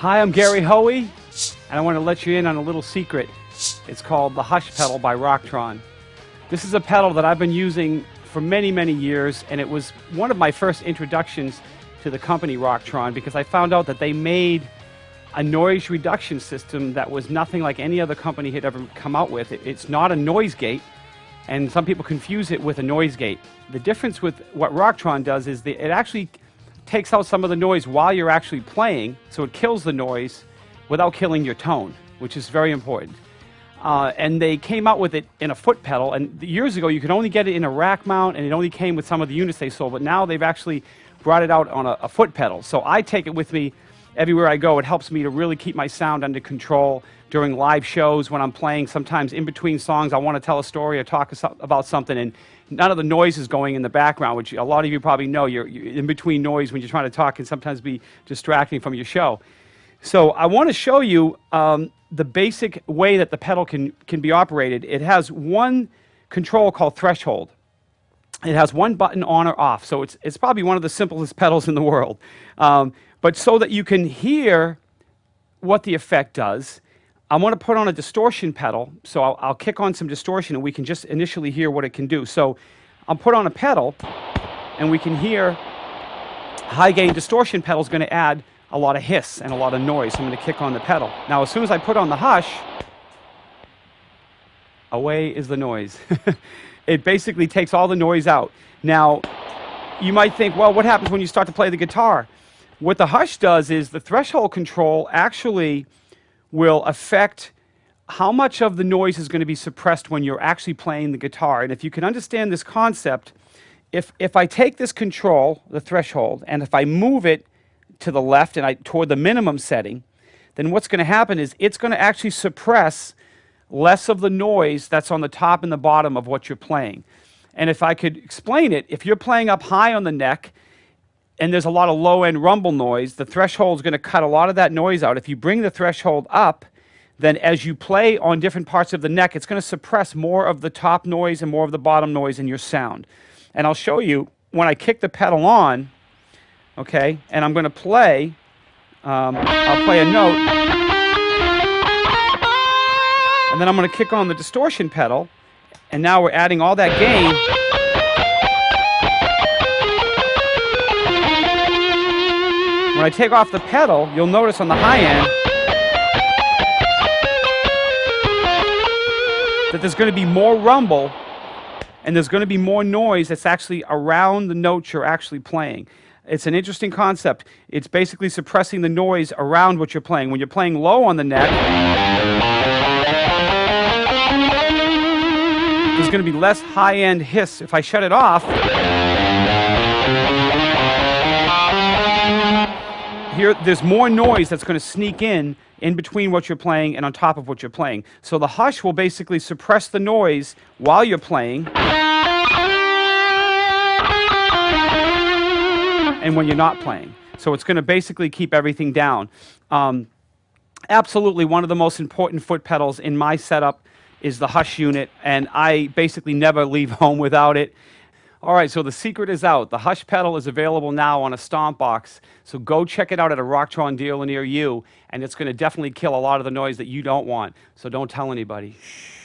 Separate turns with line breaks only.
Hi, I'm Gary Hoey, and I want to let you in on a little secret. It's called the Hush pedal by Rocktron. This is a pedal that I've been using for many, many years, and it was one of my first introductions to the company Rocktron because I found out that they made a noise reduction system that was nothing like any other company had ever come out with. It's not a noise gate, and some people confuse it with a noise gate. The difference with what Rocktron does is that it actually takes out some of the noise while you're actually playing, so it kills the noise without killing your tone, which is very important. And they came out with it in a foot pedal, and years ago you could only get it in a rack mount, and it only came with some of the units they sold, but now they've actually brought it out on a foot pedal. So I take it with me everywhere I go. It helps me to really keep my sound under control during live shows when I'm playing. Sometimes in between songs I want to tell a story or talk about something, and none of the noise is going in the background, which a lot of you probably know. You're in between noise when you're trying to talk can sometimes be distracting from your show. So I want to show you the basic way that the pedal can be operated. It has one control called threshold. It has one button on or off, so it's probably one of the simplest pedals in the world. But so that you can hear what the effect does, I want to put on a distortion pedal, so I'll kick on some distortion and we can just initially hear what it can do. So I'll put on a pedal and we can hear high gain distortion pedal is going to add a lot of hiss and a lot of noise. So I'm going to kick on the pedal. Now as soon as I put on the hush, away is the noise. It basically takes all the noise out. Now you might think, well, what happens when you start to play the guitar? What the hush does is the threshold control actually will affect how much of the noise is going to be suppressed when you're actually playing the guitar. And if you can understand this concept, if I take this control, the threshold, and if I move it to the left and toward the minimum setting, then what's going to happen is it's going to actually suppress less of the noise that's on the top and the bottom of what you're playing. And if I could explain it, if you're playing up high on the neck, and there's a lot of low-end rumble noise, the threshold is going to cut a lot of that noise out. If you bring the threshold up, then as you play on different parts of the neck, it's going to suppress more of the top noise and more of the bottom noise in your sound. And I'll show you when I kick the pedal on, okay, and I'm going to play, I'll play a note, and then I'm going to kick on the distortion pedal, and now we're adding all that gain. When I take off the pedal, you'll notice on the high end that there's going to be more rumble and there's going to be more noise that's actually around the notes you're actually playing. It's an interesting concept. It's basically suppressing the noise around what you're playing. When you're playing low on the neck, there's going to be less high-end hiss. If I shut it off, here, there's more noise that's going to sneak in between what you're playing and on top of what you're playing. So the hush will basically suppress the noise while you're playing and when you're not playing. So it's going to basically keep everything down. Absolutely one of the most important foot pedals in my setup is the hush unit, and I basically never leave home without it. All right, so the secret is out. The hush pedal is available now on a stomp box. So go check it out at a Rocktron dealer near you, and it's going to definitely kill a lot of the noise that you don't want. So don't tell anybody. Shh.